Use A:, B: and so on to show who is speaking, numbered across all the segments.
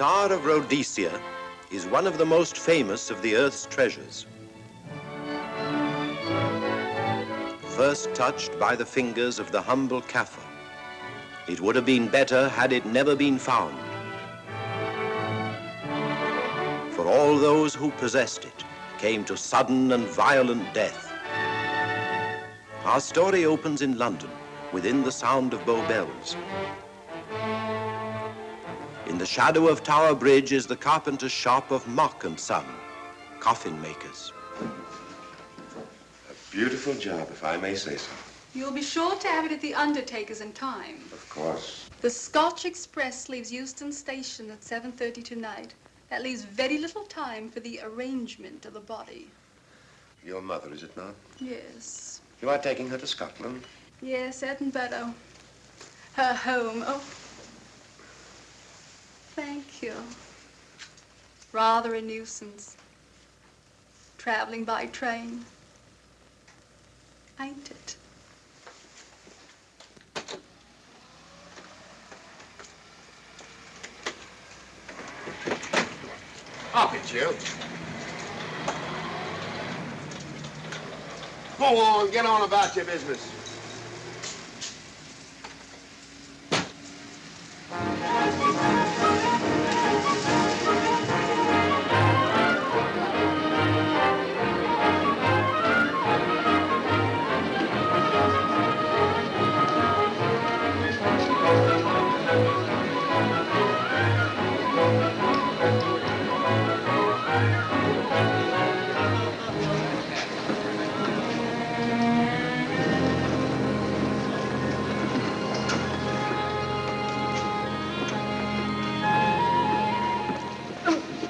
A: Star of Rhodesia is one of the most famous of the Earth's treasures. First touched by the fingers of the humble Kaffir, it would have been better had it never been found. For all those who possessed it came to sudden and violent death. Our story opens in London, within the sound of Bow Bells. In the shadow of Tower Bridge is the carpenter's shop of Mock and Son, coffin makers.
B: A beautiful job, if I may say so.
C: You'll be sure to have it at the undertaker's in time.
B: Of course.
C: The Scotch Express leaves Euston Station at 7:30 tonight. That leaves very little time for the arrangement of the body.
B: Your mother, is it not?
C: Yes.
B: You are taking her to Scotland?
C: Yes, Edinburgh. Her home. Oh. Thank you. Rather a nuisance. Traveling by train. Ain't it?
B: Up it, you. Go on, get on about your business.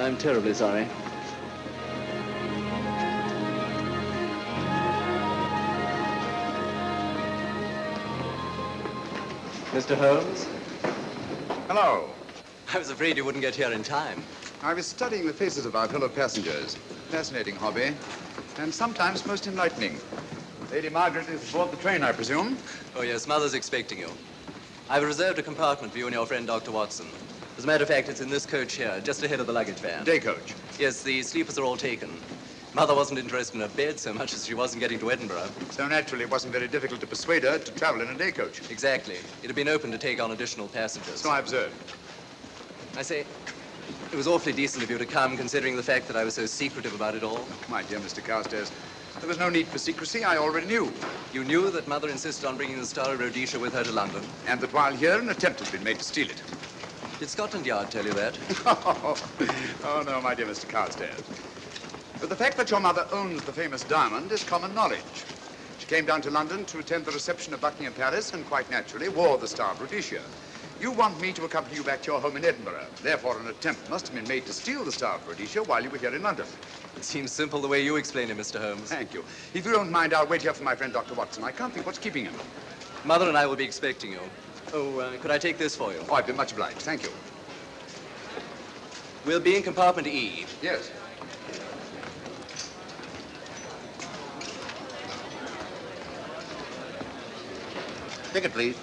D: I'm terribly sorry. Mr. Holmes?
E: Hello.
D: I was afraid you wouldn't get here in time.
E: I was studying the faces of our fellow passengers. Fascinating hobby, and sometimes most enlightening. Lady Margaret is aboard the train, I presume?
D: Oh, yes, Mother's expecting you. I've reserved a compartment for you and your friend, Dr. Watson. As a matter of fact, it's in this coach here, just ahead of the luggage van.
E: Day coach?
D: Yes, the sleepers are all taken. Mother wasn't interested in a bed so much as she was in getting to Edinburgh.
E: So naturally, it wasn't very difficult to persuade her to travel in a day coach.
D: Exactly. It had been open to take on additional passengers.
E: So I observed.
D: I say, it was awfully decent of you to come, considering the fact that I was so secretive about it all.
E: My dear Mr. Carstairs, there was no need for secrecy. I already knew.
D: You knew that Mother insisted on bringing the Star of Rhodesia with her to London?
E: And that while here, an attempt has been made to steal it.
D: Did Scotland Yard tell you that?
E: Oh, no, my dear Mr. Carstairs. But the fact that your mother owns the famous diamond is common knowledge. She came down to London to attend the reception of Buckingham Palace and quite naturally wore the Star of Rhodesia. You want me to accompany you back to your home in Edinburgh. Therefore, an attempt must have been made to steal the Star of Rhodesia while you were here in London.
D: It seems simple the way you explain it, Mr. Holmes.
E: Thank you. If you don't mind, I'll wait here for my friend, Dr. Watson. I can't think what's keeping him.
D: Mother and I will be expecting you. Oh, could I take this for you?
E: Oh, I've been much obliged. Thank you.
D: We'll be in compartment E.
E: Yes.
B: Ticket, please.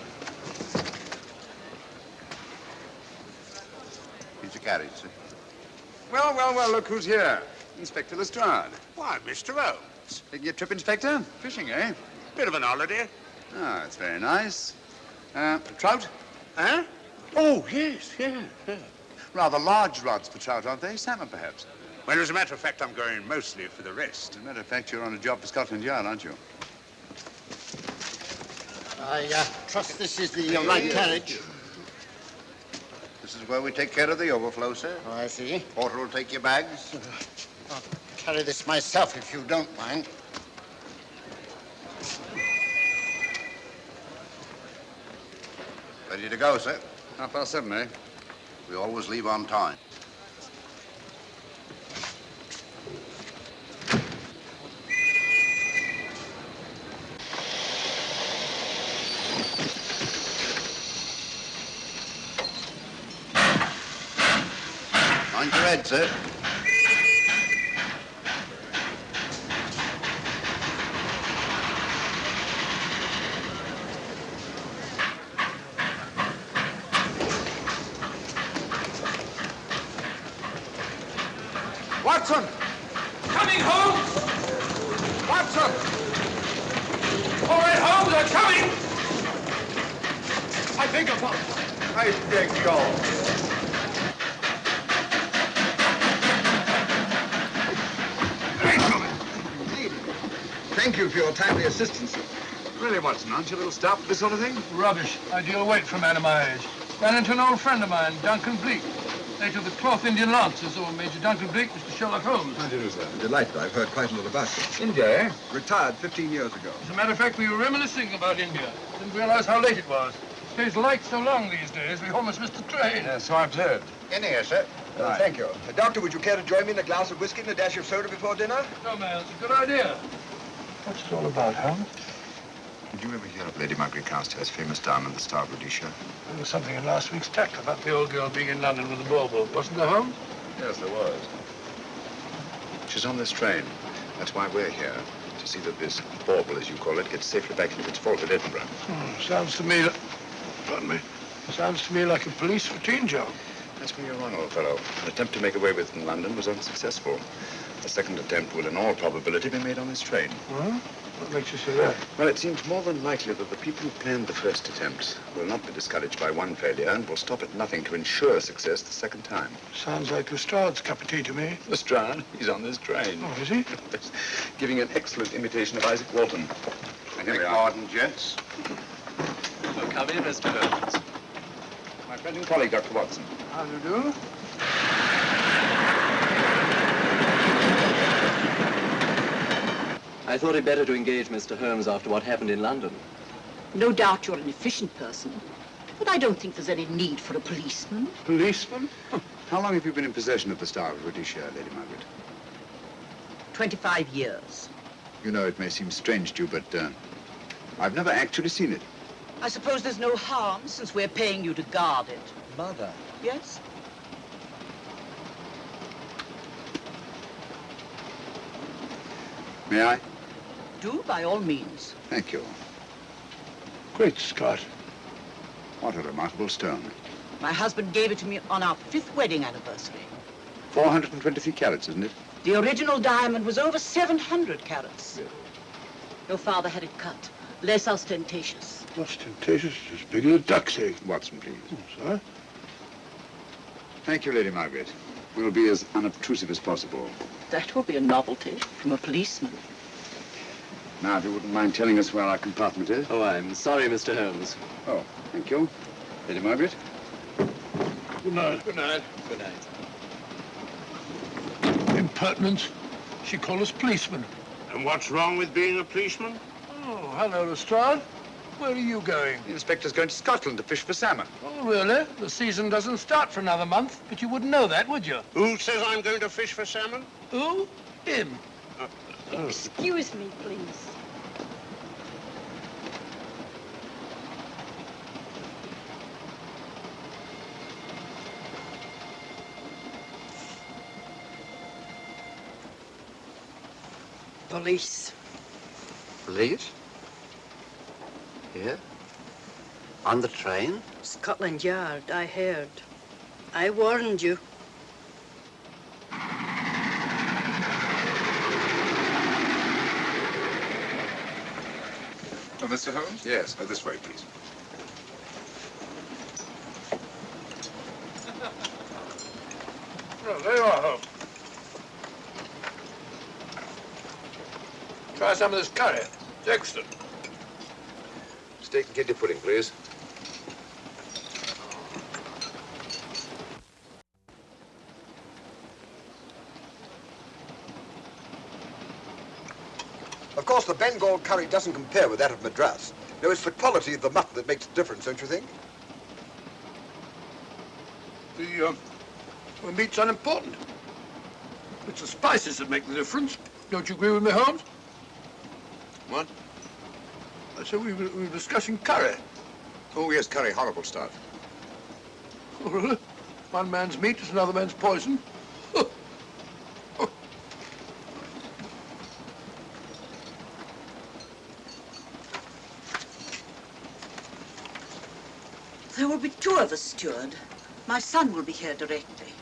B: Here's your carriage, sir.
E: Well, well, well, look who's here. Inspector Lestrade.
F: Why, Mr. Holmes.
E: Taking a trip, Inspector? Fishing, eh?
F: Bit of an holiday.
E: Ah, that's very nice. Trout?
F: Huh? Oh, yes, yeah.
E: Rather large rods for trout, aren't they? Salmon, perhaps?
F: Well, as a matter of fact, I'm going mostly for the rest.
E: As a matter of fact, you're on a job for Scotland Yard, aren't you?
G: I trust this is the right carriage.
B: This is where we take care of the overflow, sir.
G: Oh, I see.
B: Porter will take your bags.
G: I'll carry this myself if you don't mind.
B: Ready to go, sir.
E: 7:30, eh?
B: We always leave on time. Mind your head, sir.
E: Watson!
H: Coming, Holmes!
E: Watson!
H: All right, Holmes, I'm coming!
E: I beg your pardon. I beg your.
B: Thank you for your timely assistance.
E: Really, Watson, aren't you a little stout for this sort of thing?
H: Rubbish. Ideal weight for a man of my age. Ran into an old friend of mine, Duncan Bleak. Late of the Cloth Indian Lancers, or Major Duncan Bleak, Mr. Sherlock Holmes.
E: How do you do, sir?
B: Delighted. I've heard quite a lot about you.
E: India, eh?
B: Retired 15 years ago.
H: As a matter of fact, we were reminiscing about India. Didn't realize how late it was. Stays light so long these days, we almost missed the train.
E: Yeah, so I've heard.
B: In here, sir.
E: Right.
B: Thank you. Doctor, would you care to join me in a glass of whiskey and a dash of soda before dinner?
H: No, man, it's a good idea. What's it all about, Holmes?
E: Did you ever hear of Lady Margaret Carstairs' famous diamond, the Star of Rhodesia?
H: There was something in last week's tackle about the old girl being in London with a bauble, wasn't there, Holmes?
E: Yes, there was. She's on this train. That's why we're here, to see that this bauble, as you call it, gets safely back into its vault at Edinburgh.
H: Sounds to me... Pardon me. Sounds to me like a police routine job.
E: That's where you're wrong, old fellow. An attempt to make away with it in London was unsuccessful. The second attempt will, in all probability, be made on this train.
H: Huh? What makes you say that?
E: Well, it seems more than likely that the people who planned the first attempt will not be discouraged by one failure and will stop at nothing to ensure success the second time.
H: Sounds like Lestrade's cup of tea to me.
E: Lestrade, he's on this train.
H: Oh, is he?
E: Giving an excellent imitation of Isaac Walton. And here we are.
B: Pardon, gents.
D: Well, come in, Mr. Holmes.
E: My friend and colleague, Dr. Watson.
H: How do you do?
D: I thought it better to engage Mr. Holmes after what happened in London.
I: No doubt you're an efficient person, but I don't think there's any need for a policeman.
H: Policeman?
E: How long have you been in possession of the Star of Rhodesia, Lady Margaret?
I: 25 years.
E: You know, it may seem strange to you, but I've never actually seen it.
I: I suppose there's no harm since we're paying you to guard it.
D: Mother.
I: Yes?
E: May I?
I: Do, by all means.
E: Thank you.
H: Great Scott.
E: What a remarkable stone.
I: My husband gave it to me on our 5th wedding anniversary.
E: 423 carats, isn't it?
I: The original diamond was over 700 carats.
E: Really?
I: Your father had it cut, less ostentatious.
H: Ostentatious, as big as a duck's egg.
E: Watson, please.
H: Oh, sir?
E: Thank you, Lady Margaret. We'll be as unobtrusive as possible.
I: That will be a novelty from a policeman.
E: Now, if you wouldn't mind telling us where our compartment is.
D: Oh, I'm sorry, Mr. Holmes.
E: Oh, thank you. Lady Margaret?
H: Good night. Good night.
D: Good night.
H: Impertinence. She called us policemen.
F: And what's wrong with being a policeman?
H: Oh, hello, Lestrade. Where are you going?
E: The inspector's going to Scotland to fish for salmon.
H: Oh, really? The season doesn't start for another month, but you wouldn't know that, would you?
F: Who says I'm going to fish for salmon?
H: Who? Him.
C: Excuse me, please.
J: Police.
G: Police? Here? On the train?
J: Scotland Yard, I heard. I warned you.
E: Oh, Mr. Holmes? Yes. This way, please.
H: Oh, there you are, Holmes. Try some of this curry. It's excellent.
E: Steak and kidney pudding, please.
B: Of course, the Bengal curry doesn't compare with that of Madras. No, it's the quality of the mutton that makes the difference, don't you think?
H: The meat's unimportant. It's the spices that make the difference. Don't you agree with me, Holmes?
E: What?
H: I said we were discussing curry.
E: Oh, yes, curry. Horrible stuff.
H: Oh, really? One man's meat is another man's poison.
I: There will be 2 of us, steward. My son will be here directly.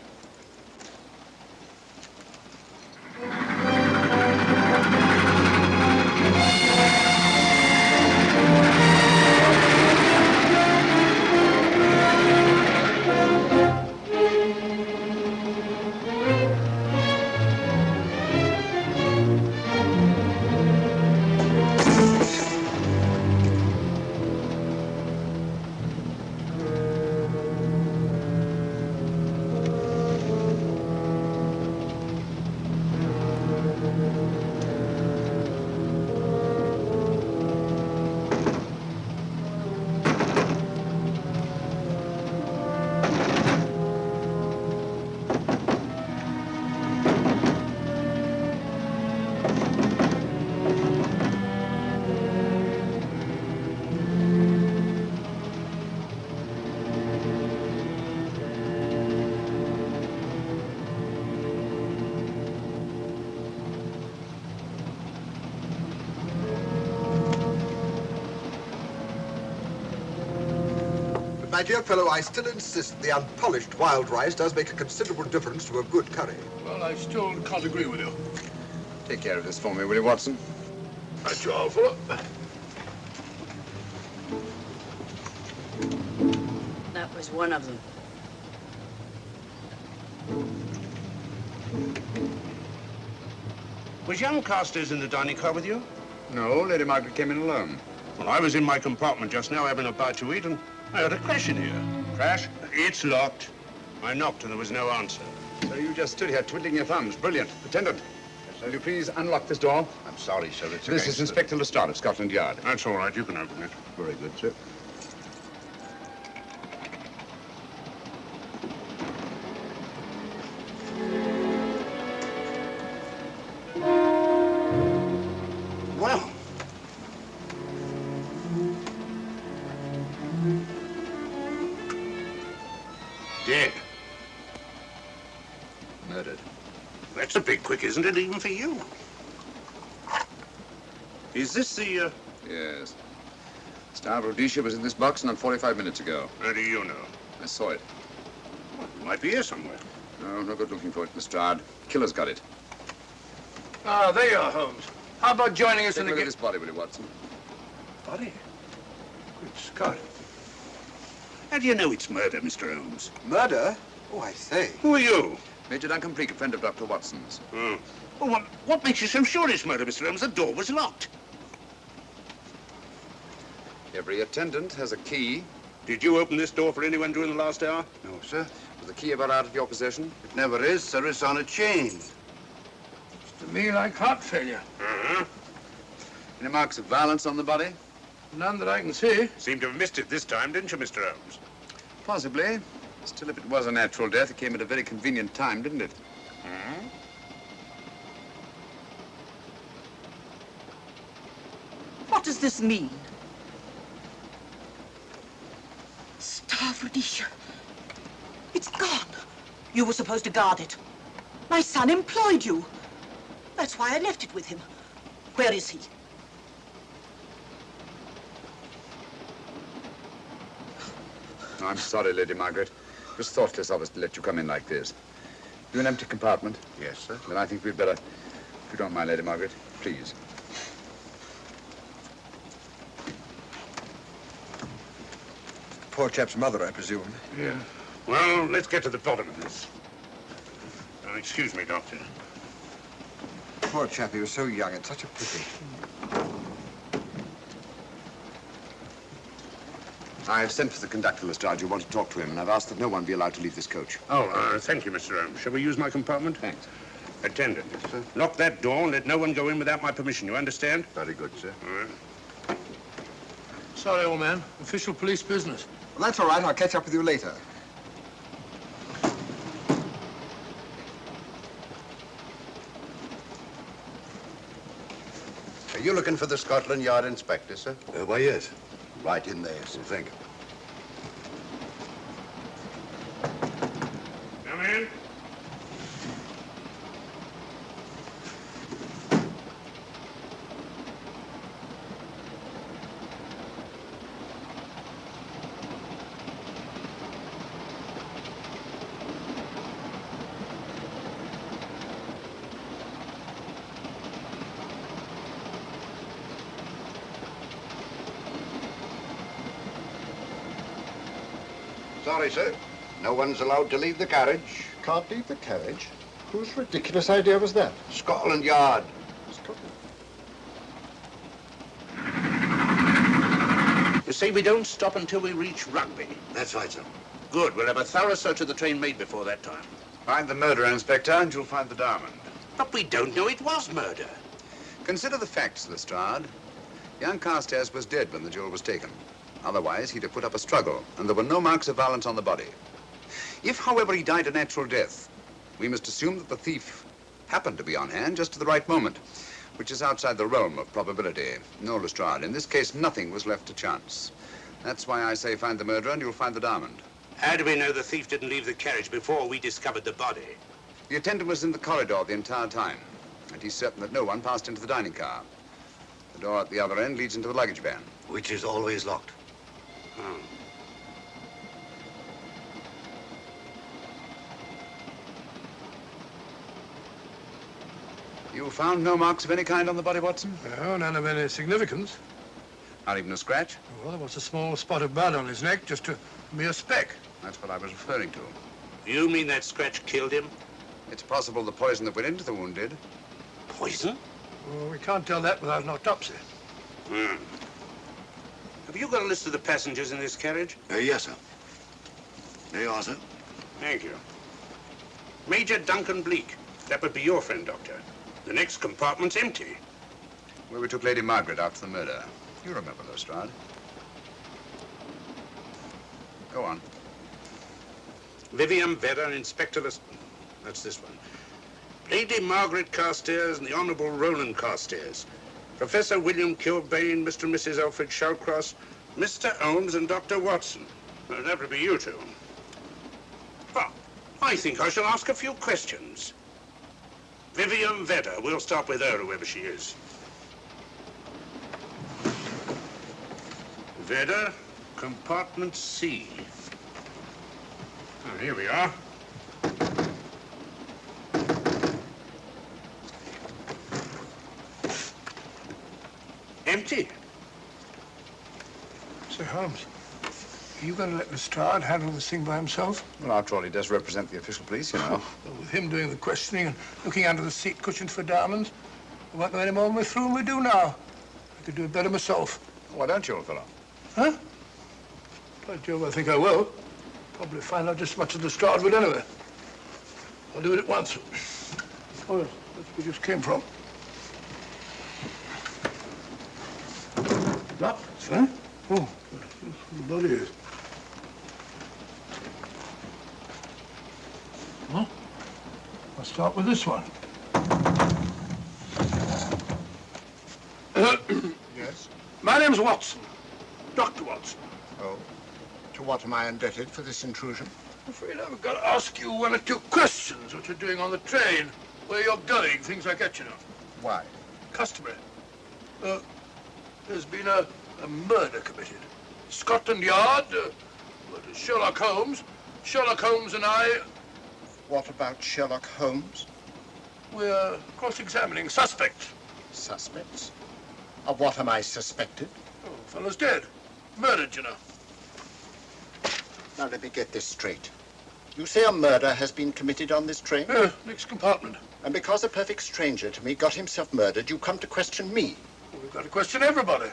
B: my dear fellow, I still insist the unpolished wild rice does make a considerable difference to a good curry.
H: Well, I still can't agree with you.
E: Take care of this for me, will you, Watson?
F: At your offer.
J: That was one of them.
F: Was young Carstairs in the dining car with you?
E: No, Lady Margaret came in alone.
F: Well, I was in my compartment just now having a bite to eat, and I heard a crash in here.
E: Crash?
F: It's locked. I knocked and there was no answer.
E: So you just stood here twiddling your thumbs. Brilliant. Attendant, will you please unlock this door?
B: I'm sorry, sir. It's
E: This is Inspector Lestrade of Scotland Yard.
F: That's all right. You can open it.
B: Very good, sir.
F: Well. Dead.
E: Murdered.
F: That's a bit quick, isn't it, even for you? Is this the,
E: Yes. Star of Rhodesia was in this box not 45 minutes ago.
F: How do you know?
E: I saw it.
F: Well, it might be here somewhere.
E: No good looking for it, Lestrade. Killer's got it.
H: Ah, there you are, Holmes. How about joining us
E: Take
H: in
E: a
H: the
E: look at this body, will you, Watson?
F: Body? Good Scott. How do you know it's murder, Mr. Holmes?
B: Murder? Oh, I say.
F: Who are you?
E: Major Duncan Bleak, a friend of Dr. Watson's.
F: Oh. Well, what makes you so sure it's murder, Mr. Holmes? The door was locked.
E: Every attendant has a key.
F: Did you open this door for anyone during the last hour?
B: No, sir.
E: Was the key ever out of your possession?
B: It never is, sir. It's on a chain.
H: To me, like heart failure.
F: Uh-huh.
E: Any marks of violence on the body?
H: None that I can see.
F: Seemed to have missed it this time, didn't you, Mr. Holmes?
E: Possibly. Still, if it was a natural death, it came at a very convenient time, didn't it?
F: Hmm?
I: What does this mean? Star of Rhodesia. It's gone. You were supposed to guard it. My son employed you. That's why I left it with him. Where is he?
E: I'm sorry, Lady Margaret. It was thoughtless of us to let you come in like this. You an empty compartment?
B: Yes, sir.
E: Then I think we'd better, if you don't mind, Lady Margaret, please.
B: Poor chap's mother, I presume.
F: Yeah. Well, let's get to the bottom of this. Excuse me, Doctor.
B: Poor chap, he was so young. It's such a pity.
E: I've sent for the conductor, Lestrade. You want to talk to him, and I've asked that no one be allowed to leave this coach.
F: Oh, thank you, Mr. Holmes. Shall we use my compartment?
E: Thanks.
F: Attendant, sir. Lock that door and let no one go in without my permission. You understand?
B: Very good, sir.
F: All right.
H: Sorry, old man. Official police business.
B: Well, that's all right. I'll catch up with you later.
K: Are you looking for the Scotland Yard inspector, sir?
B: Why, yes.
K: Right in there, sir.
B: Thank you.
F: Come in.
K: Sorry, sir. No one's allowed to leave the carriage.
G: Can't leave the carriage? Whose ridiculous idea was that?
K: Scotland Yard.
F: You see, we don't stop until we reach Rugby.
K: That's right, sir.
F: Good. We'll have a thorough search of the train made before that time.
E: Find the murderer, Inspector, and you'll find the diamond.
F: But we don't know it was murder.
E: Consider the facts, Lestrade. Young Carstairs was dead when the jewel was taken. Otherwise, he'd have put up a struggle, and there were no marks of violence on the body. If, however, he died a natural death, we must assume that the thief happened to be on hand just at the right moment, which is outside the realm of probability. No, Lestrade, in this case, nothing was left to chance. That's why I say find the murderer and you'll find the diamond.
F: How do we know the thief didn't leave the carriage before we discovered the body?
E: The attendant was in the corridor the entire time, and he's certain that no one passed into the dining car. The door at the other end leads into the luggage van.
K: Which is always locked.
F: Oh.
E: You found no marks of any kind on the body, Watson?
H: No, none of any significance.
E: Not even a scratch?
H: Well, there was a small spot of blood on his neck, just a mere speck.
E: That's what I was referring to.
F: You mean that scratch killed him?
E: It's possible the poison that went into the wound did.
F: Poison?
H: Well, we can't tell that without an autopsy.
F: Hmm. Have you got a list of the passengers in this carriage?
K: Yes, sir. There you are, sir.
F: Thank you. Major Duncan Bleak. That would be your friend, Doctor. The next compartment's empty.
E: Where we took Lady Margaret after the murder. You remember, Lestrade. Go on.
F: Vivian Vedder, Inspector That's this one. Lady Margaret Carstairs and the Honourable Roland Carstairs. Professor William Kilbane, Mr. and Mrs. Alfred Shawcross, Mr. Holmes and Dr. Watson. Well, that would be you two. Well, I think I shall ask a few questions. Vivian Vedder, we'll start with her, whoever she is. Vedder, compartment C. Oh, here we are. Empty.
H: Sir Holmes, are you going to let Lestrade handle this thing by himself?
E: Well, after all, he does represent the official police, you know.
H: Well, with him doing the questioning and looking under the seat cushions for diamonds, we won't know any more when we're through than we do now. I could do it better myself.
E: Why don't you, old fellow?
H: Huh? By Jove, I think I will. Probably find out just as much as Lestrade would anyway. I'll do it at once. Oh, yes, that's where we just came from. That, sir? Oh, what the bloody is. Well, I'll start with this one.
G: Yes?
H: My name's Watson. Dr. Watson.
G: Oh. To what am I indebted for this intrusion?
H: I'm afraid I've got to ask you one or two questions. What you're doing on the train, where you're going, things like that, you know.
G: Why?
H: Customary. There's been a murder committed. Scotland Yard, Sherlock Holmes. Sherlock Holmes and I...
G: What about Sherlock Holmes?
H: We're cross-examining suspects.
G: Suspects? Of what am I suspected?
H: Oh, fellow's dead. Murdered, you know.
G: Now, let me get this straight. You say a murder has been committed on this train?
H: Next compartment.
G: And because a perfect stranger to me got himself murdered, you come to question me?
H: Well, we've got to question everybody.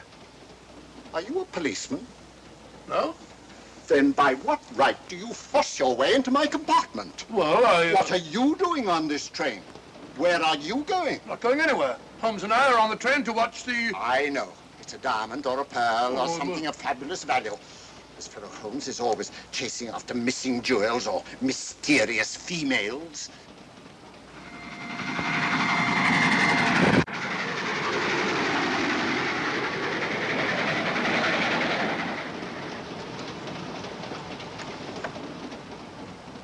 G: Are you a policeman?
H: No?
G: Then by what right do you force your way into my compartment?
H: Well,
G: What are you doing on this train? Where are you going?
H: Not going anywhere. Holmes and I are on the train to watch the...
G: I know. It's a diamond or a pearl or something of fabulous value. This fellow Holmes is always chasing after missing jewels or mysterious females.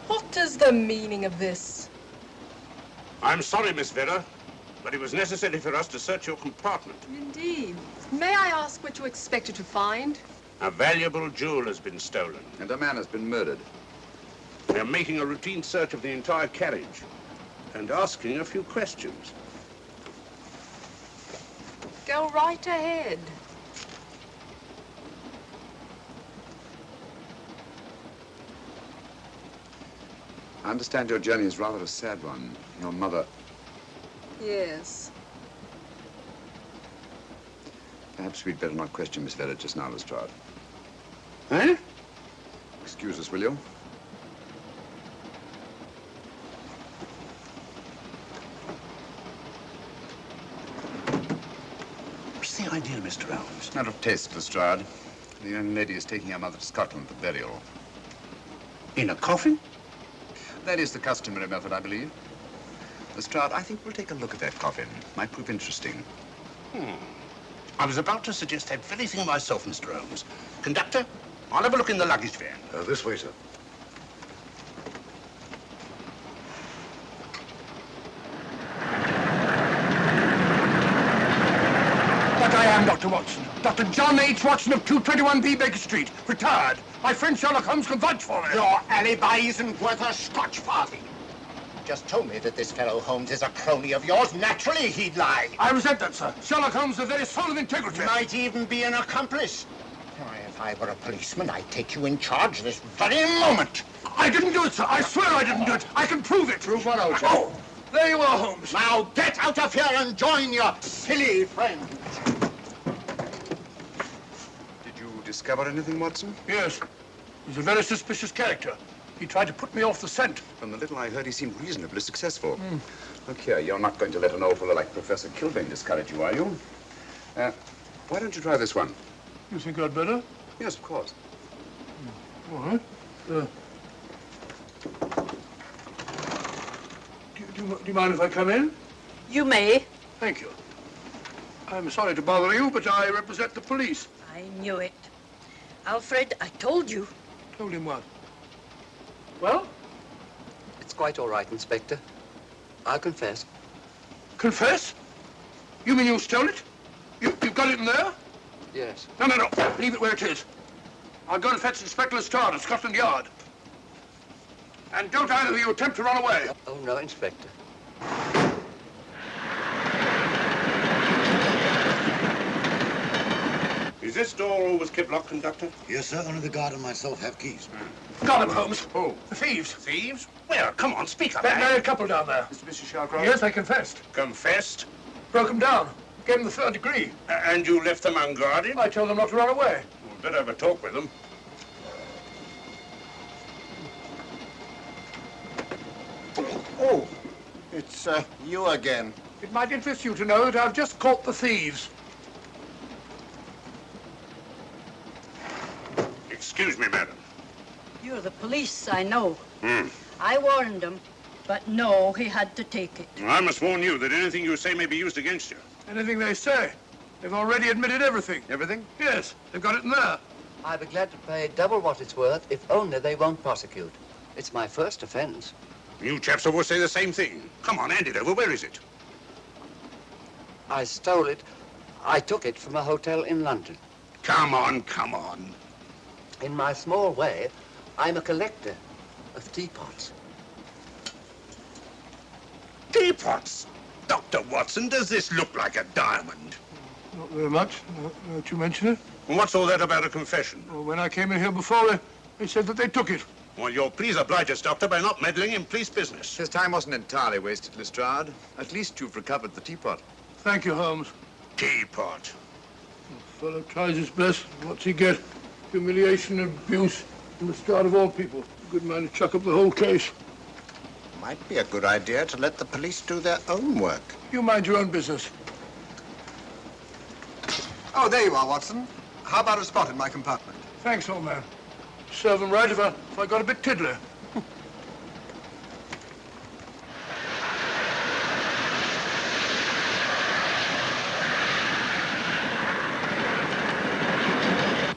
L: What is the meaning of this?
F: I'm sorry, Miss Vedder, but it was necessary for us to search your compartment.
L: Indeed. May I ask what you expected to find?
F: A valuable jewel has been stolen.
E: And a man has been murdered.
F: We're making a routine search of the entire carriage and asking a few questions.
L: Go right ahead.
E: I understand your journey is rather a sad one. Your mother...
L: Yes.
E: Perhaps we'd better not question Miss Vedder just now, Lestrade.
F: Eh?
E: Excuse us, will you?
F: What's the idea, Mr. Holmes?
E: Out of taste, Lestrade. The young lady is taking her mother to Scotland for burial.
F: In a coffin?
E: That is the customary method, I believe. Lestrade, I think we'll take a look at that coffin. Might prove interesting.
F: I was about to suggest that very thing myself, Mr. Holmes. Conductor, I'll have a look in the luggage van.
K: This way, sir.
H: But I am Dr. Watson. Dr. John H. Watson of 221B Baker Street, retired. My friend Sherlock Holmes can vouch for me.
G: Your alibi isn't worth a Scotch farthing. just told me that this fellow Holmes is a crony of yours. Naturally, he'd lie.
H: I resent that, sir. Sherlock Holmes is the very soul of integrity.
G: Might even be an accomplice. Why, if I were a policeman, I'd take you in charge this very moment.
H: I didn't do it, sir. I swear I didn't do it. I can prove it.
G: Prove what, Ocho?
H: Oh, there you are, Holmes.
G: Now get out of here and join your silly friends.
E: Did you discover anything, Watson?
H: Yes. He's a very suspicious character. He tried to put me off the scent.
E: From the little I heard, he seemed reasonably successful. Look here, you're not going to let an old fellow like Professor Kilbane discourage you, are you? Why don't you try this one?
H: You think I'd better?
E: Yes, of course.
H: All right. Do you mind if I come in?
J: You may.
H: Thank you. I'm sorry to bother you, but I represent the police.
J: I knew it. Alfred, I told you.
H: Told him what? Well?
D: It's quite all right, Inspector. I'll confess.
H: Confess? You mean you stole it? You've got it in there?
D: Yes.
H: No. Leave it where it is. I'll go and fetch Inspector Lestrade at Scotland Yard. And don't either of you attempt to run away.
D: Oh, no, Inspector.
F: Is this door always kept locked, Conductor?
K: Yes, sir. Only the guard and myself have keys.
H: Got him, Holmes.
F: Oh.
H: The thieves.
F: Thieves? Where? Come on, speak up.
H: That married couple down there.
E: Mr. Sherlock?
H: Yes, they confessed.
F: Confessed?
H: Broke them down. Gave them the third degree.
F: And you left them unguarded?
H: I told them not to run away.
F: We'd better have a talk with them.
G: Oh, it's you again.
H: It might interest you to know that I've just caught the thieves.
F: Excuse me, madam.
J: You're the police, I know. I warned him, but no, he had to take it.
F: I must warn you that anything you say may be used against you.
H: Anything they say. They've already admitted everything.
E: Everything?
H: Yes, they've got it in there.
D: I'd be glad to pay double what it's worth if only they won't prosecute. It's my first offense.
F: You chaps always say the same thing. Come on, hand it over. Where is it?
D: I stole it. I took it from a hotel in London.
F: Come on.
D: In my small way, I'm a collector of teapots.
F: Teapots? Dr. Watson, does this look like a diamond?
H: Not very much, now that you mention it.
F: And what's all that about a confession?
H: Well, when I came in here before, they said that they took it.
F: Well, you'll please oblige us, Doctor, by not meddling in police business.
E: His time wasn't entirely wasted, Lestrade. At least you've recovered the teapot.
H: Thank you, Holmes.
F: Teapot.
H: The fellow tries his best. What's he get? Humiliation and abuse from the start of all people. A good man to chuck up the whole case.
G: Might be a good idea to let the police do their own work.
H: You mind your own business.
B: Oh, there you are, Watson. How about a spot in my compartment?
H: Thanks, old man. Serve him right if I got a bit tiddler.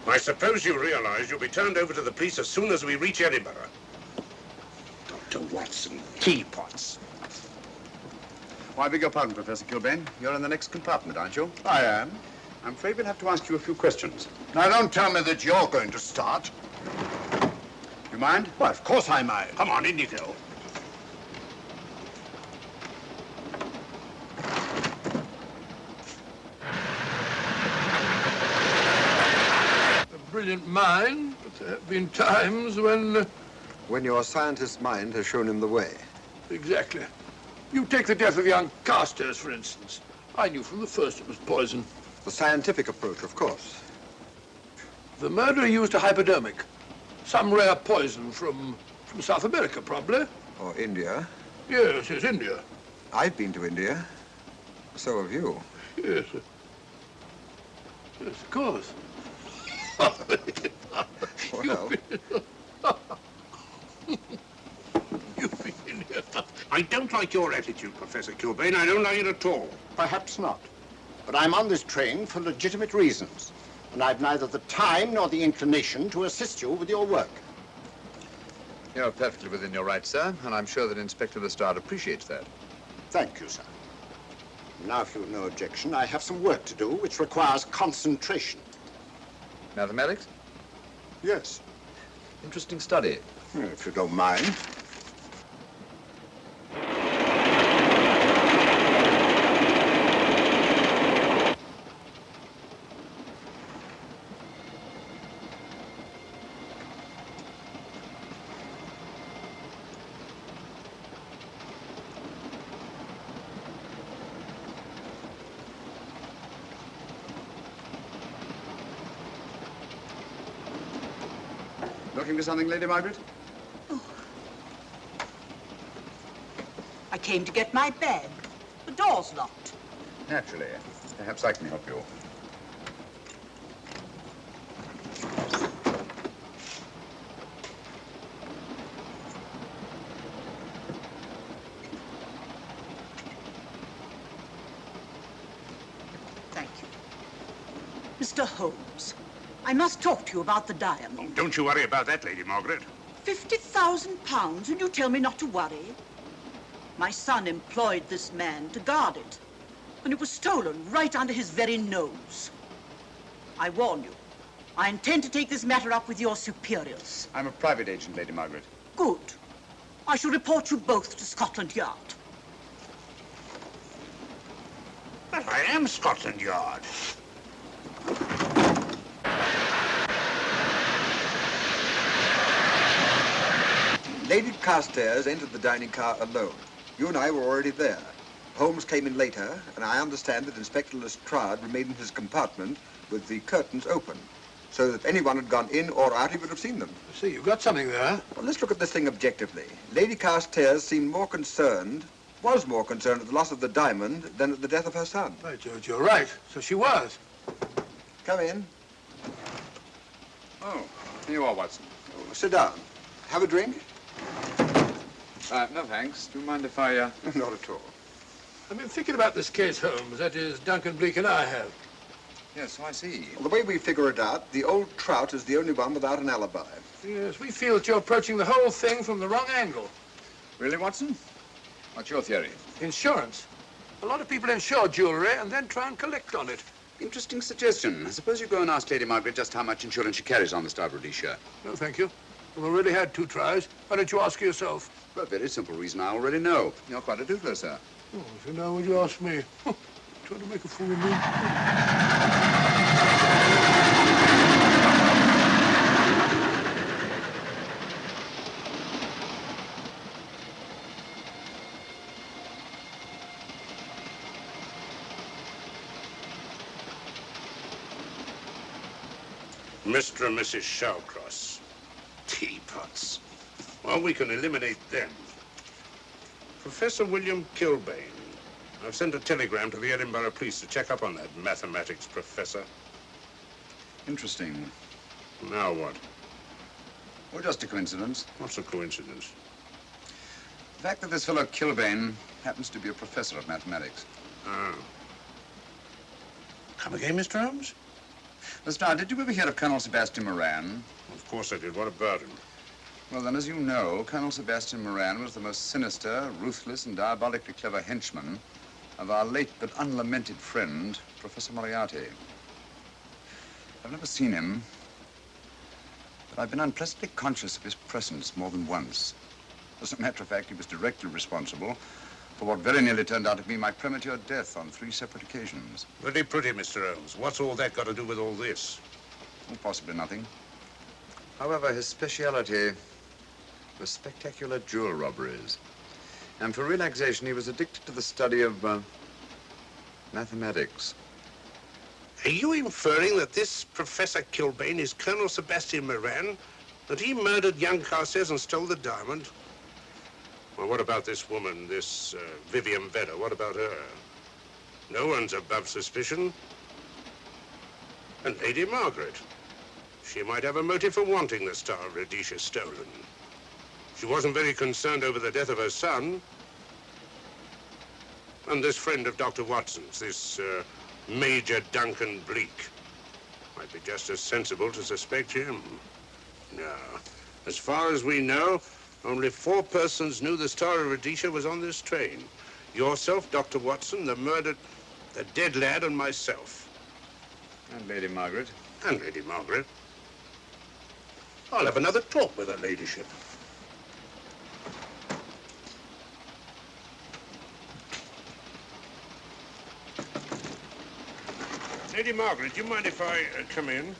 F: I suppose you realize you'll be turned over to the police as soon as we reach Edinburgh. Dr. Watson, teapots.
E: Oh, I beg your pardon, Professor Kilbane. You're in the next compartment, aren't you?
G: I am.
E: I'm afraid we'll have to ask you a few questions.
G: Now, don't tell me that you're going to start.
E: You mind?
G: Well, of course I mind.
F: Come on, in you go.
H: A brilliant mind, but there have been times when...
B: When your scientist's mind has shown him the way.
H: Exactly. You take the death of young Carstairs, for instance. I knew from the first it was poison.
B: The scientific approach, of course.
H: The murderer used a hypodermic. Some rare poison from South America, probably.
B: Or India.
H: Yes, India.
B: I've been to India. So have you.
H: Yes. Yes, of course.
B: Well,
H: You've been in here.
F: I don't like your attitude, Professor Kilbane. I don't like it at all.
G: Perhaps not. But I'm on this train for legitimate reasons. And I've neither the time nor the inclination to assist you with your work.
E: You're perfectly within your rights, sir, and I'm sure that Inspector Lestrade appreciates that.
G: Thank you, sir. Now, if you've no objection, I have some work to do which requires concentration.
E: Mathematics?
G: Yes.
E: Interesting study.
G: If you don't mind.
E: Looking for something, Lady Margaret?
I: I came to get my bag. The door's locked.
E: Naturally. Perhaps I can help you.
I: Thank you. Mr. Holmes, I must talk to you about the diamond.
F: Oh, don't you worry about that, Lady Margaret.
I: £50,000, and you tell me not to worry? My son employed this man to guard it, and it was stolen right under his very nose. I warn you, I intend to take this matter up with your superiors.
E: I'm a private agent, Lady Margaret.
I: Good. I shall report you both to Scotland Yard.
F: But I am Scotland Yard.
B: Lady Carstairs entered the dining car alone. You and I were already there. Holmes came in later, and I understand that Inspector Lestrade remained in his compartment with the curtains open, so that if anyone had gone in or out, he would have seen them.
H: See, you've got something there.
B: Well, let's look at this thing objectively. Lady Carstairs seemed more concerned, was more concerned at the loss of the diamond than at the death of her son.
H: Right, George, you're right. So she was.
B: Come in.
E: Oh, here you are, Watson.
B: Oh, sit down. Have a drink?
E: No, thanks. Do you mind if I,
B: Not at all.
H: I've been thinking about this case, Holmes. That is, Duncan Bleak and I have.
E: Yes, so I see.
B: Well, the way we figure it out, the old trout is the only one without an alibi.
H: Yes, we feel that you're approaching the whole thing from the wrong angle.
E: Really, Watson? What's your theory?
H: Insurance. A lot of people insure jewelry and then try and collect on it.
E: Interesting suggestion. I suppose you go and ask Lady Margaret just how much insurance she carries on the Star of Rhodesia.
H: No, thank you. We've already had 2 tries. Why don't you ask her yourself?
E: For a very simple reason I already know. You're quite a doodler, sir.
H: Oh, so now would you ask me? Trying to make a fool of me.
F: Mr. and Mrs. Shallcross. Teapots. Well, we can eliminate them. Professor William Kilbane. I've sent a telegram to the Edinburgh police to check up on that mathematics professor.
E: Interesting.
F: Now what?
E: Well, just a coincidence.
F: What's a coincidence?
E: The fact that this fellow Kilbane happens to be a professor of mathematics.
F: Ah. Come again, Mr. Holmes?
E: Lestrade, did you ever hear of Colonel Sebastian Moran?
F: Of course I did. What about him?
E: Well, then, as you know, Colonel Sebastian Moran was the most sinister, ruthless, and diabolically clever henchman of our late but unlamented friend, Professor Moriarty. I've never seen him, but I've been unpleasantly conscious of his presence more than once. As a matter of fact, he was directly responsible for what very nearly turned out to be my premature death on 3 separate occasions.
F: Very pretty, Mr. Holmes. What's all that got to do with all this?
E: Oh, possibly nothing. However, his speciality was spectacular jewel robberies. And for relaxation, he was addicted to the study of mathematics.
F: Are you inferring that this Professor Kilbane is Colonel Sebastian Moran? That he murdered young Carstairs and stole the diamond? Well, what about this woman, this Vivian Vedder? What about her? No one's above suspicion. And Lady Margaret. She might have a motive for wanting the Star of Rhodesia stolen. She wasn't very concerned over the death of her son. And this friend of Dr. Watson's, this Major Duncan Bleak, might be just as sensible to suspect him. No. As far as we know, only 4 persons knew the Star of Rhodesia was on this train. Yourself, Dr. Watson, the dead lad, and myself.
E: And Lady Margaret.
F: And Lady Margaret. I'll have another talk with her ladyship. Lady Margaret, do you mind if I come in?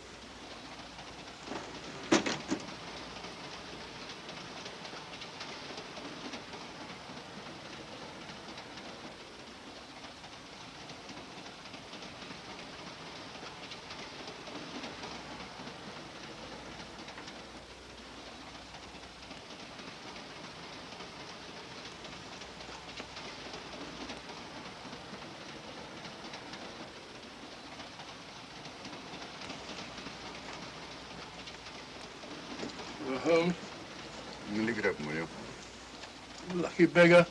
H: Holmes.
E: Leave it open, will you?
H: Lucky beggar.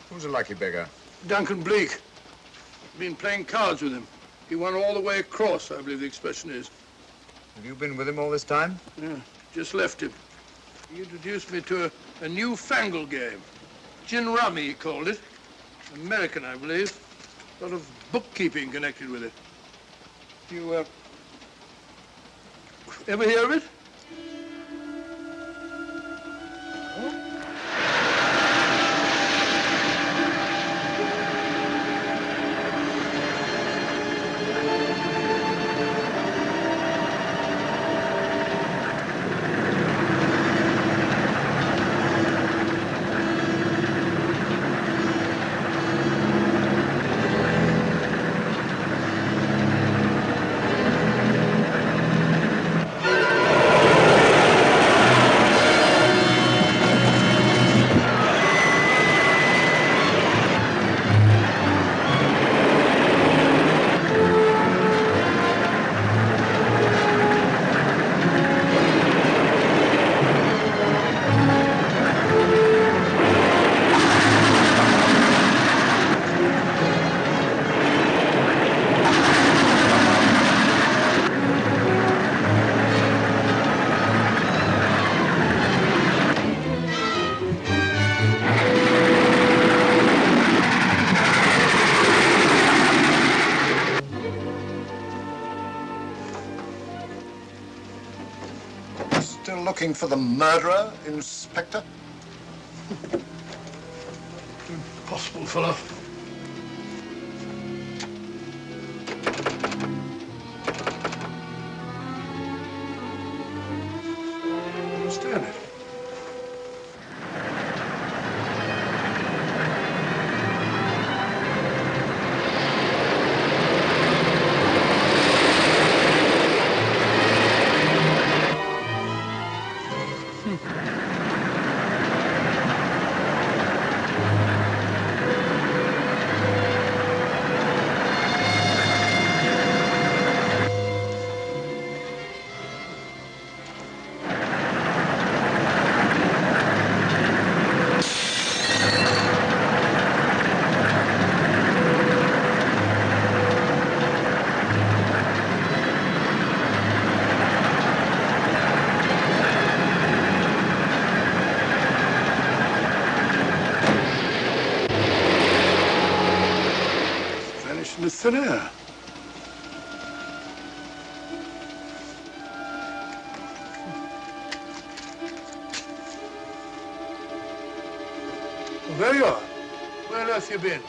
E: Who's a lucky beggar?
H: Duncan Bleak. Been playing cards with him. He won all the way across, I believe the expression is.
E: Have you been with him all this time?
H: Yeah, just left him. He introduced me to a newfangled game. Gin rummy, he called it. American, I believe. A lot of bookkeeping connected with it. You, ever hear of it?
G: Still looking for the murderer, Inspector?
H: Impossible, fellow. Understand it. In the thin air. Well, there you are. Where on earth you been?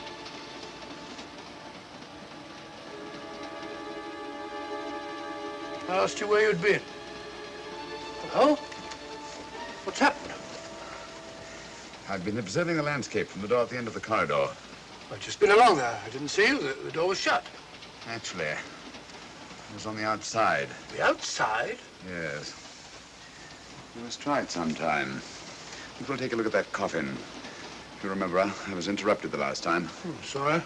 H: I asked you where you'd been. Hello? What's happened?
E: I've been observing the landscape from the door at the end of the corridor.
H: I've just been along there. I didn't see you. The door was shut.
E: Actually, I was on the outside.
H: The outside?
E: Yes. You must try it sometime. We'll take a look at that coffin. If you remember, I was interrupted the last time.
H: Sorry.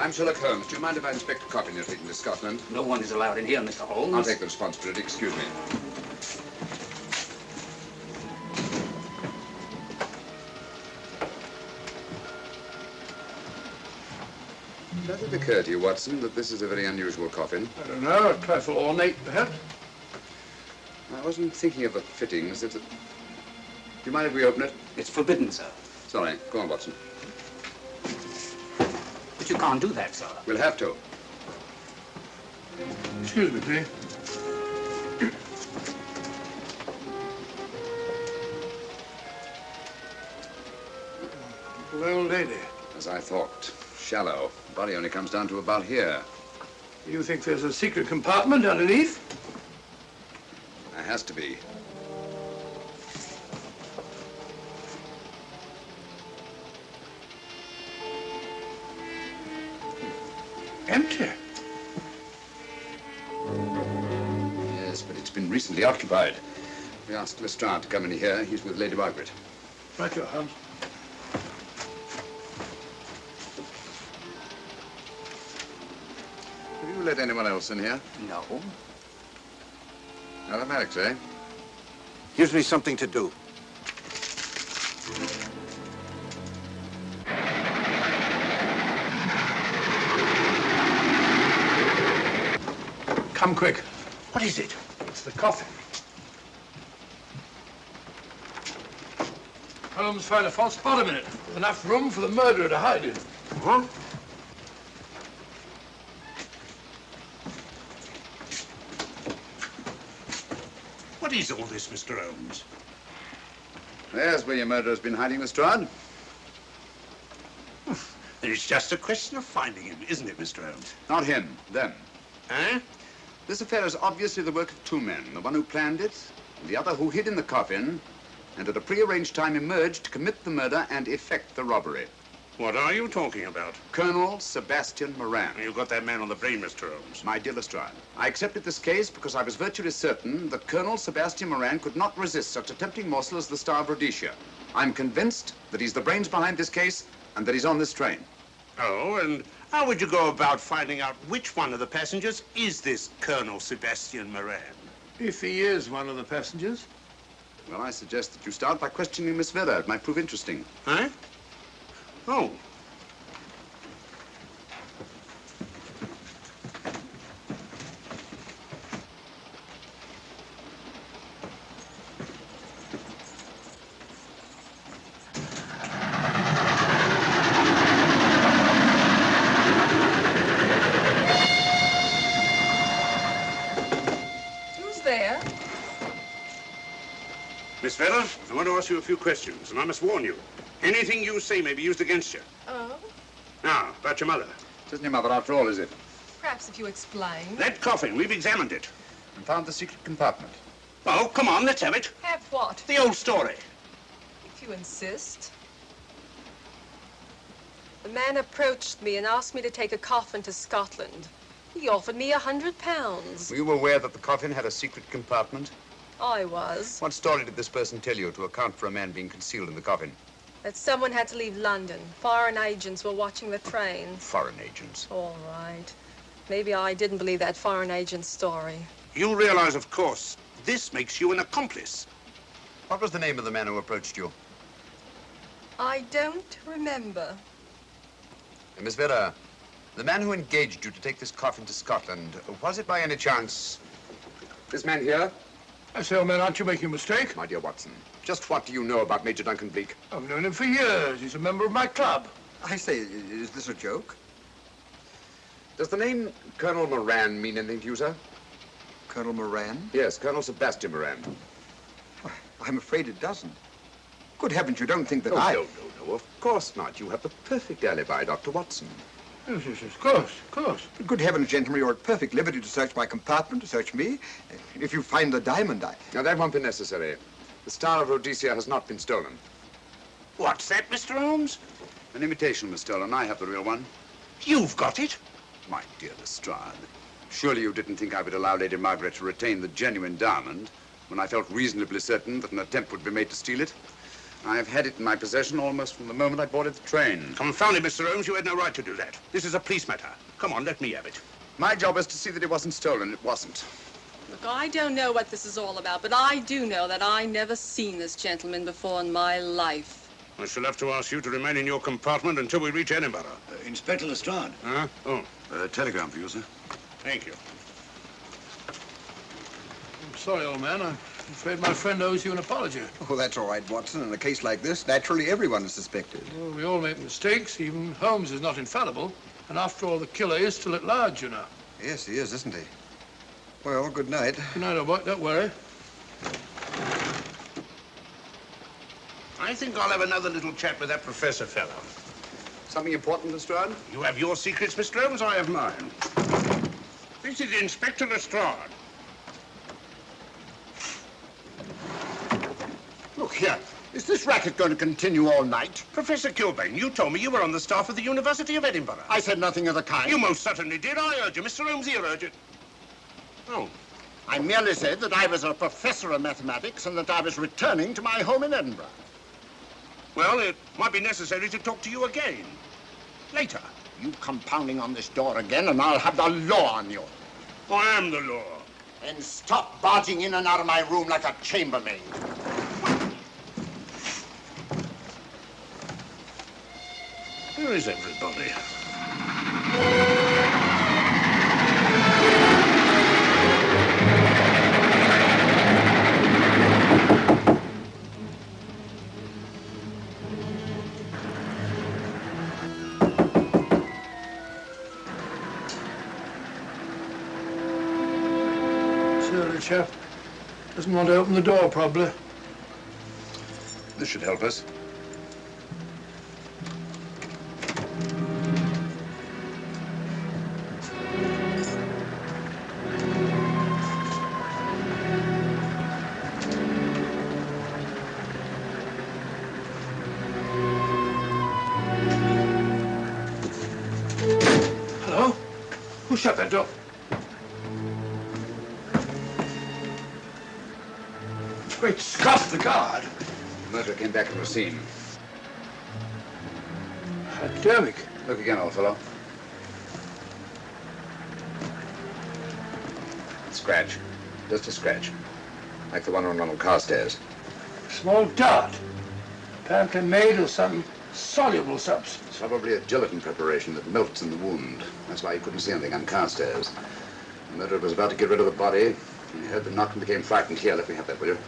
E: I'm Sherlock Holmes. Do you mind if I inspect a coffin you're taking to Scotland?
M: No one is allowed in here, Mr. Holmes.
E: I'll take the responsibility. Excuse me. Does it occur to you, Watson, that this is a very unusual coffin?
H: I don't know. A trifle ornate, perhaps.
E: I wasn't thinking of the fittings. Do you mind if we open it?
M: It's forbidden, sir.
E: Sorry. Go on, Watson.
M: But you can't do that, sir.
E: We'll have to.
H: Excuse me, please. Little old lady.
E: As I thought. Shallow. Body only comes down to about here.
H: You think there's a secret compartment underneath?
E: There has to be.
H: Empty.
E: Yes, but it's been recently occupied. We asked Lestrade to come in here. He's with Lady Margaret.
H: Right, your Holmes.
E: Have you let anyone else in here?
G: No.
E: Automatics, eh?
K: Gives me something to do.
H: Come quick.
K: What is it?
H: It's the coffin. Holmes found a false bottom in it. Enough room for the murderer to hide in.
K: Huh? What is all this, Mr. Holmes?
E: There's where your murderer's been hiding, Lestrade.
K: Then it's just a question of finding him, isn't it, Mr. Holmes?
E: Not him, them.
K: Eh?
E: This affair is obviously the work of two men, the one who planned it, and the other who hid in the coffin, and at a prearranged time emerged to commit the murder and effect the robbery.
K: What are you talking about?
E: Colonel Sebastian Moran.
K: You got that man on the brain, Mr. Holmes.
E: My dear Lestrade, I accepted this case because I was virtually certain that Colonel Sebastian Moran could not resist such a tempting morsel as the Star of Rhodesia. I'm convinced that he's the brains behind this case and that he's on this train.
K: Oh, and how would you go about finding out which one of the passengers is this Colonel Sebastian Moran?
H: If he is one of the passengers.
E: Well, I suggest that you start by questioning Miss Vera. It might prove interesting.
K: Huh? Oh.
L: Who's there?
K: Miss Vera, I want to ask you a few questions, and I must warn you. Anything you say may be used against you.
L: Oh?
K: Now, about your mother.
E: It isn't your mother after all, is it?
L: Perhaps if you explain.
K: That coffin, we've examined it.
E: And found the secret compartment.
K: Oh, come on, let's have it.
L: Have what?
K: The old story.
L: If you insist. The man approached me and asked me to take a coffin to Scotland. He offered me £100.
E: Were you aware that the coffin had a secret compartment?
L: I was.
E: What story did this person tell you to account for a man being concealed in the coffin?
L: That someone had to leave London. Foreign agents were watching the train.
E: Foreign agents.
L: All right. Maybe I didn't believe that foreign agent story.
K: You realize, of course, this makes you an accomplice.
E: What was the name of the man who approached you?
L: I don't remember.
E: Miss Vera, the man who engaged you to take this coffin to Scotland, was it by any chance this man here?
H: I say, old man, aren't you making a mistake?
E: My dear Watson, just what do you know about Major Duncan Bleak?
H: I've known him for years. He's a member of my club.
B: I say, is this a joke?
E: Does the name Colonel Moran mean anything to you, sir?
B: Colonel Moran?
E: Yes, Colonel Sebastian Moran.
B: I'm afraid it doesn't. Good heavens, you don't think that
E: No,
B: I...
E: of course not. You have the perfect alibi, Dr. Watson.
H: Yes, of course.
B: Good heavens, gentlemen, you're at perfect liberty to search my compartment, to search me. If you find the diamond,
E: Now, that won't be necessary. The Star of Rhodesia has not been stolen.
K: What's that, Mr. Holmes?
E: An imitation was stolen. I have the real one.
K: You've got it?
E: My dear Lestrade, surely you didn't think I would allow Lady Margaret to retain the genuine diamond when I felt reasonably certain that an attempt would be made to steal it? I have had it in my possession almost from the moment I boarded the train.
K: Confound it, Mr. Holmes, you had no right to do that. This is a police matter. Come on, let me have it.
E: My job is to see that it wasn't stolen. It wasn't.
L: Look, I don't know what this is all about, but I do know that I never seen this gentleman before in my life.
K: I shall have to ask you to remain in your compartment until we reach Edinburgh.
N: Inspector Lestrade.
K: Huh? Oh.
N: Telegram for you, sir.
K: Thank you.
H: I'm sorry, old man. I'm afraid my friend owes you an apology.
B: Oh, that's all right, Watson. In a case like this, naturally everyone is suspected.
H: Well, we all make mistakes. Even Holmes is not infallible. And after all, the killer is still at large, you know.
B: Yes, he is, isn't he? Well, good night.
H: Good night, old boy. Don't worry.
K: I think I'll have another little chat with that professor fellow.
E: Something important, Lestrade?
K: You have your secrets, Mr. Holmes, I have mine. This is Inspector Lestrade.
G: Look here. Is this racket going to continue all night?
K: Professor Kilbane, you told me you were on the staff of the University of Edinburgh.
G: I said nothing of the kind.
K: You most certainly did. I urge you. Mr. Holmes here urged it. Oh,
G: I merely said that I was a professor of mathematics and that I was returning to my home in Edinburgh.
K: Well, it might be necessary to talk to you again. Later.
G: You come pounding on this door again and I'll have the law on you.
K: I am the law.
G: And stop barging in and out of my room like a chambermaid.
K: Where is everybody?
H: Surly chap. Doesn't want to open the door, probably.
E: This should help us.
H: Hello? Who shut that door? Great Scott, the guard.
E: The murderer came back from the scene.
H: Academic.
E: Look again, old fellow. Scratch. Just a scratch. Like the one on Ronald Carstairs.
H: Small dot. Apparently made of some soluble substance.
E: Probably a gelatin preparation that melts in the wound. That's why you couldn't see anything on Carstairs. The murderer was about to get rid of the body. He heard the knock and became frightened. Here, let me have that, will you?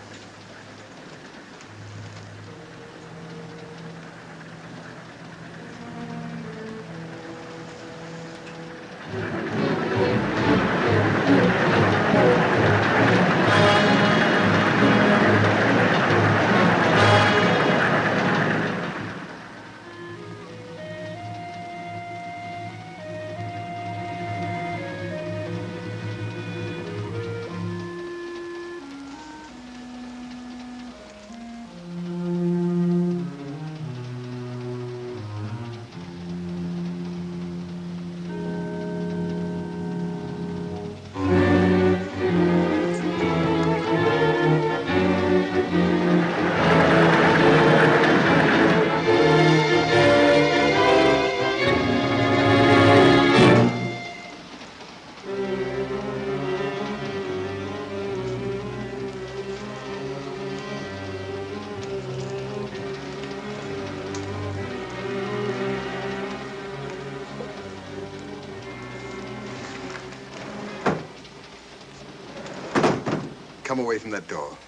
B: Come away from that door.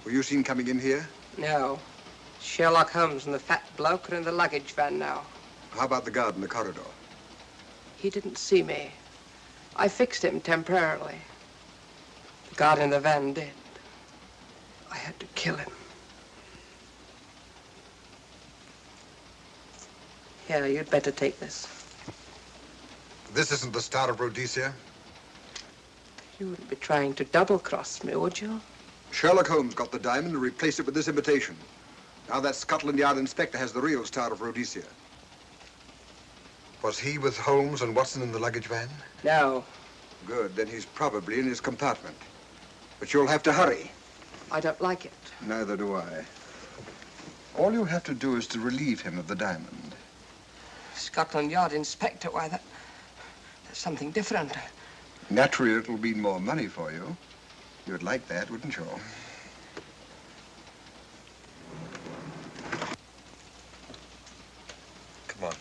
B: Were you seen coming in here?
O: No. Sherlock Holmes and the fat bloke are in the luggage van now.
B: How about the guard in the corridor?
O: He didn't see me. I fixed him temporarily. The guard in the van did. I had to kill him. Here, you'd better take this.
B: This isn't the Star of Rhodesia?
O: You wouldn't be trying to double-cross me, would you?
B: Sherlock Holmes got the diamond and replaced it with this imitation. Now that Scotland Yard inspector has the real Star of Rhodesia. Was he with Holmes and Watson in the luggage van?
O: No.
B: Good, then he's probably in his compartment. But you'll have to hurry.
O: I don't like it.
B: Neither do I. All you have to do is to relieve him of the diamond.
O: Scotland Yard inspector, why, that's something different.
B: Naturally, it'll mean more money for you. You'd like that, wouldn't you? Come on.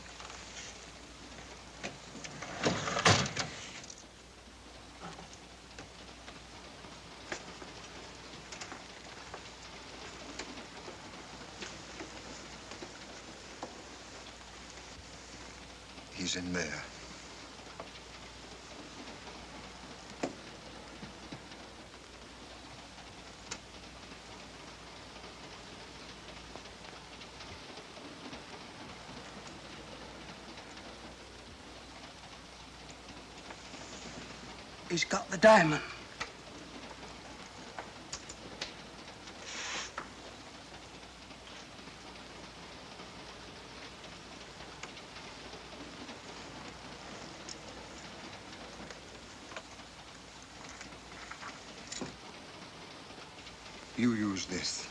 B: He's in there.
O: He's got the diamond.
B: You use this.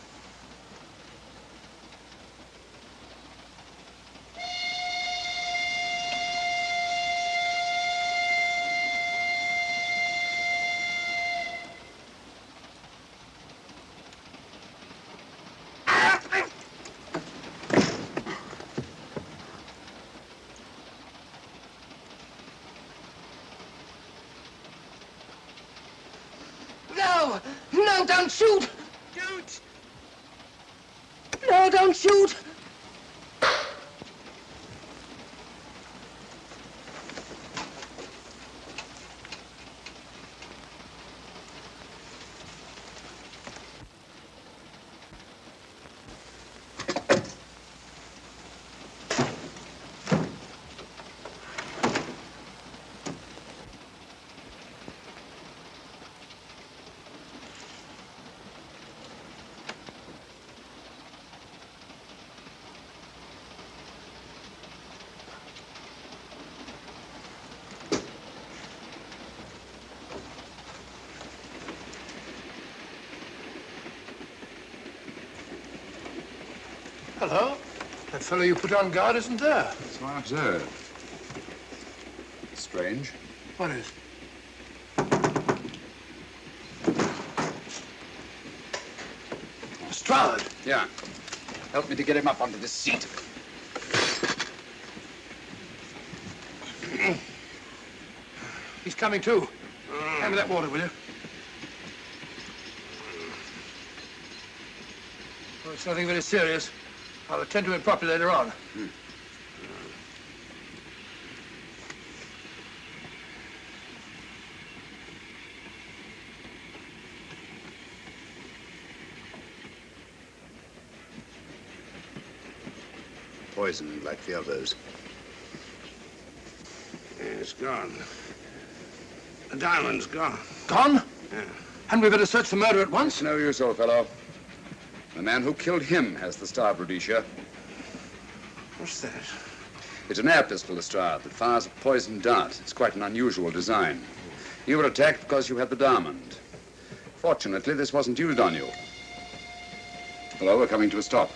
O: No! No, don't shoot! Don't! No, don't shoot!
H: Hello. That fellow you put on guard isn't there.
E: So I observed. Strange.
H: What is? Lestrade.
E: Yeah. Help me to get him up onto this seat.
H: He's coming too. Hand me that water, will you? Well, it's nothing very serious. I'll attend to him properly later on.
E: Poisoned like the others.
F: Yeah, it's gone. The diamond's gone.
H: Gone?
F: Yeah.
H: Hadn't we better search the murder at once?
E: It's no use, old fellow. The man who killed him has the Star of Rhodesia.
F: What's that?
E: It's an air pistol, Lestrade, that fires a poisoned dart. It's quite an unusual design. You were attacked because you had the diamond. Fortunately, this wasn't used on you. Hello, we're coming to a stop.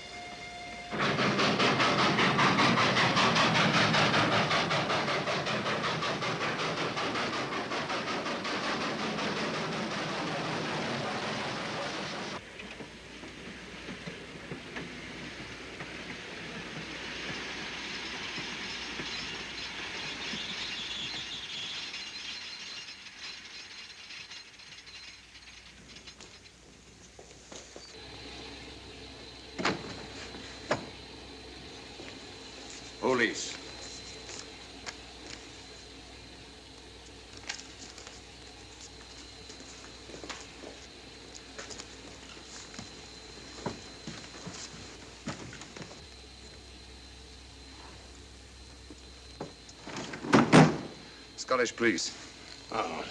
E: Police. Scottish police.
F: Oh.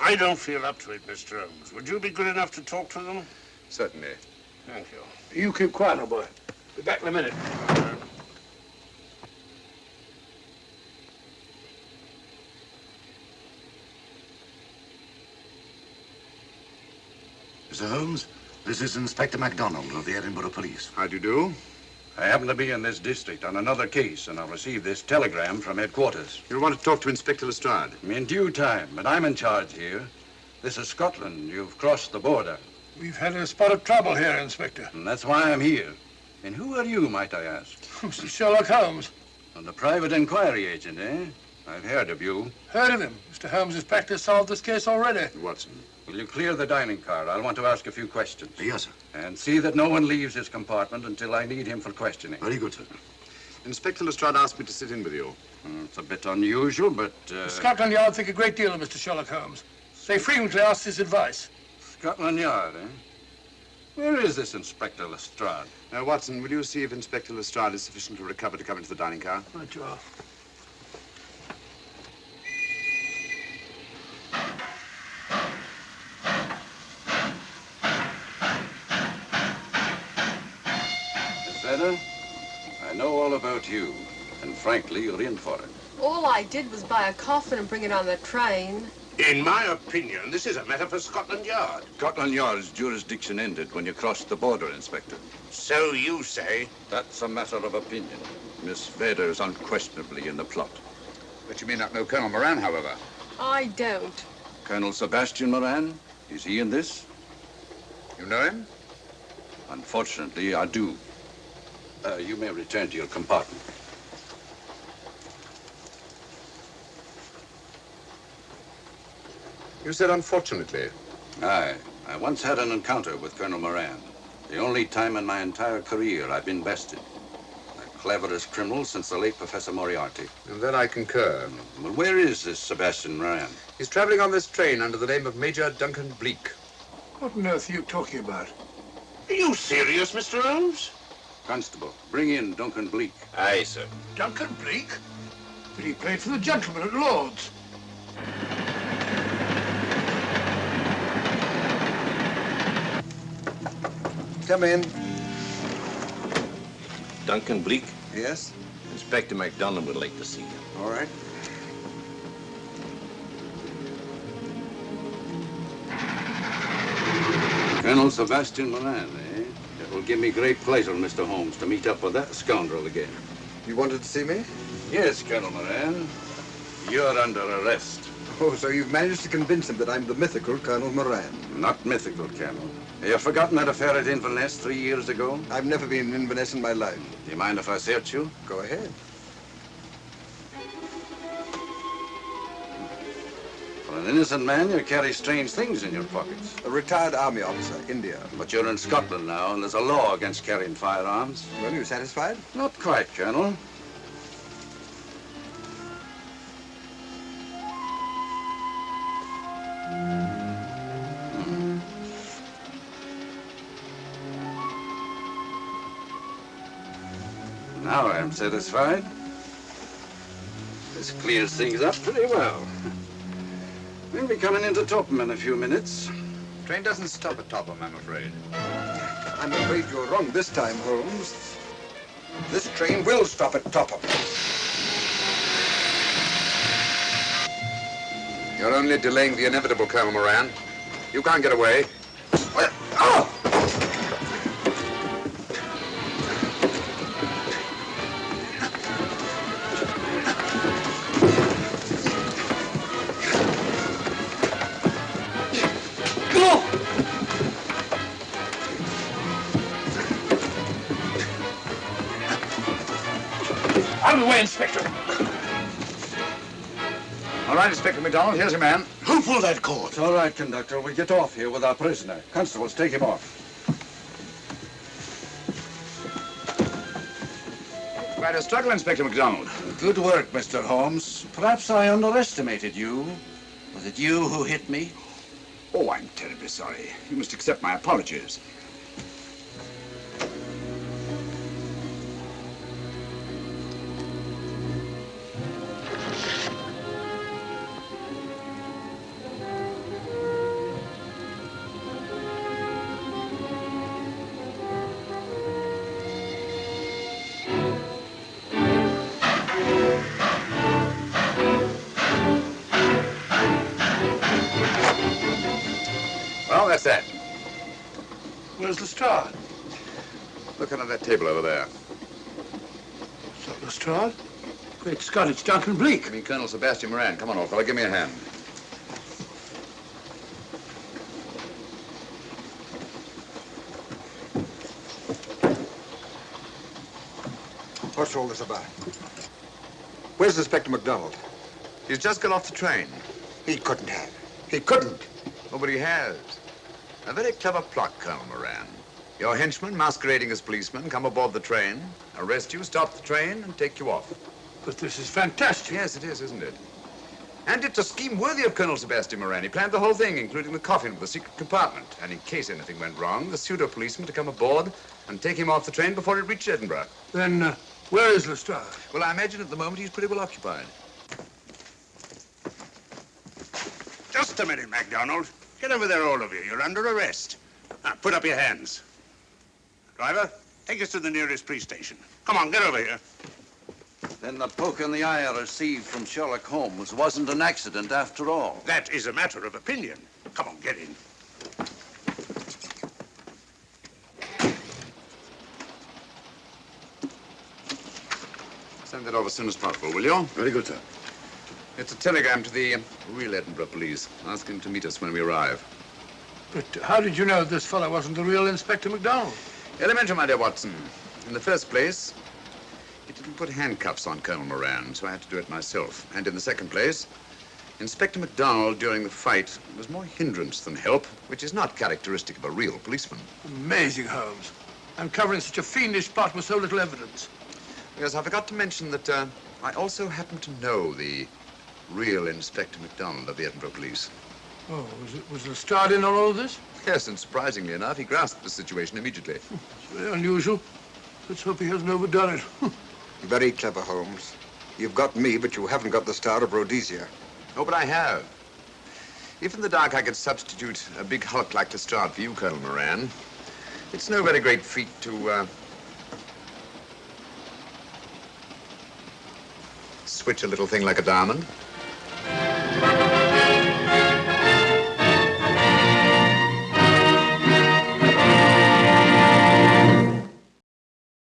F: I don't feel up to it, Mr. Holmes. Would you be good enough to talk to them?
E: Certainly.
F: Thank you.
H: You keep quiet, old boy. Be back in a minute.
N: Mr. Holmes, this is Inspector MacDonald of the Edinburgh Police.
E: How do you do?
N: I happen to be in this district on another case, and I'll receive this telegram from headquarters.
E: You want to talk to Inspector Lestrade?
N: In due time, but I'm in charge here. This is Scotland. You've crossed the border.
H: We've had a spot of trouble here, Inspector.
N: And that's why I'm here. And who are you, might I ask?
H: Mr. Sherlock Holmes.
N: And the private inquiry agent, eh? I've heard of you.
H: Heard of him. Mr. Holmes has practically solved this case already.
E: Watson.
N: Will you clear the dining car? I'll want to ask a few questions. Yes, sir. And see that no one leaves his compartment until I need him for questioning. Very good, sir.
E: Inspector Lestrade asked me to sit in with you.
N: It's a bit unusual, but...
H: Scotland Yard think a great deal of Mr. Sherlock Holmes. They frequently ask his advice.
N: Scotland Yard, eh? Where is this Inspector Lestrade?
E: Watson, will you see if Inspector Lestrade is sufficiently recovered to come into the dining car?
H: Right, you are.
N: Better? I know all about you, and frankly, you're in for it.
L: All I did was buy a coffin and bring it on the train.
F: In my opinion, this is a matter for Scotland Yard.
N: Scotland Yard's jurisdiction ended when you crossed the border, Inspector.
F: So you say?
N: That's a matter of opinion. Miss Vader is unquestionably in the plot.
E: But you may not know Colonel Moran, however.
L: I don't.
N: Colonel Sebastian Moran, is he in this?
E: You know him?
N: Unfortunately, I do. You may return to your compartment.
E: You said unfortunately.
N: Aye. I once had an encounter with Colonel Moran. The only time in my entire career I've been bested. The cleverest criminal since the late Professor Moriarty.
E: And then I concur.
N: Well, where is this Sebastian Moran?
E: He's traveling on this train under the name of Major Duncan Bleak.
H: What on earth are you talking about?
F: Are you serious, Mr. Holmes?
N: Constable, bring in Duncan Bleak.
F: Aye, sir.
H: Duncan Bleak? But he played for the gentleman at Lord's.
B: Come in.
A: Duncan Bleak?
B: Yes?
A: Inspector MacDonald would like to see you.
B: All right.
N: Colonel Sebastian Moran, eh? It will give me great pleasure, Mr. Holmes, to meet up with that scoundrel again.
B: You wanted to see me?
N: Yes, Colonel Moran. You're under arrest.
B: Oh, so you've managed to convince him that I'm the mythical Colonel Moran.
N: Not mythical, Colonel. Have you forgotten that affair at Inverness 3 years ago?
B: I've never been in Inverness in my life.
N: Do you mind if I search you?
B: Go ahead.
N: For an innocent man, you carry strange things in your pockets.
B: A retired army officer, India.
N: But you're in Scotland now, and there's a law against carrying firearms.
B: Well, you satisfied?
N: Not quite, Colonel. Now I'm satisfied. This clears things up pretty well. We'll be coming into Topham in a few minutes.
E: Train doesn't stop at Topham, I'm afraid.
B: I'm afraid you're wrong this time, Holmes. This train will stop at Topham.
E: You're only delaying the inevitable, Colonel Moran. You can't get away.
B: Oh!
H: Out of the way, Inspector.
E: All right, Inspector MacDonald, here's your man.
F: Who pulled that cord?
N: It's all right, conductor. We'll get off here with our prisoner. Constables, take him off.
E: Quite a struggle, Inspector MacDonald.
N: Good work, Mr. Holmes. Perhaps I underestimated you. Was it you who hit me?
E: Oh, I'm terribly sorry. You must accept my apologies. Well, that's that.
H: Where's Lestrade?
E: Look under that table over there.
H: It's not Lestrade. Great Scott, it's Duncan Bleak.
E: I mean, Colonel Sebastian Moran. Come on, old fellow, give me a hand.
B: What's all this about? Where's Inspector MacDonald?
E: He's just got off the train.
B: He couldn't have. He couldn't.
E: Nobody has. A very clever plot, Colonel Moran. Your henchmen, masquerading as policemen, come aboard the train, arrest you, stop the train, and take you off.
H: But this is fantastic.
E: Yes, it is, isn't it? And it's a scheme worthy of Colonel Sebastian Moran. He planned the whole thing, including the coffin with the secret compartment. And in case anything went wrong, the pseudo-policeman to come aboard and take him off the train before it reached Edinburgh.
H: Then, where is Lestrade?
E: Well, I imagine at the moment he's pretty well occupied.
F: Just a minute, MacDonald. Get over there, all of you. You're under arrest. Now, put up your hands. Driver, take us to the nearest police station. Come on, get over here.
N: Then the poke in the eye I received from Sherlock Holmes wasn't an accident after all.
F: That is a matter of opinion. Come on, get in.
E: Send that off as soon as possible, will you?
F: Very good, sir.
E: It's a telegram to the real Edinburgh police, asking to meet us when we arrive.
H: But how did you know this fellow wasn't the real Inspector MacDonald?
E: Elementary, my dear Watson. In the first place, he didn't put handcuffs on Colonel Moran, so I had to do it myself. And in the second place, Inspector MacDonald during the fight was more hindrance than help, which is not characteristic of a real policeman.
H: Amazing, Holmes. Uncovering such a fiendish plot with so little evidence.
E: Yes, I forgot to mention that I also happen to know the real Inspector MacDonald of the Edinburgh police.
H: Oh, was the Star in on all this?
E: Yes, and surprisingly enough, he grasped the situation immediately.
H: It's very unusual. Let's hope he hasn't overdone it.
B: Very clever, Holmes. You've got me, but you haven't got the Star of Rhodesia.
E: Oh, but I have. If in the dark I could substitute a big hulk like the Star for you, Colonel Moran, it's no very great feat to switch a little thing like a diamond.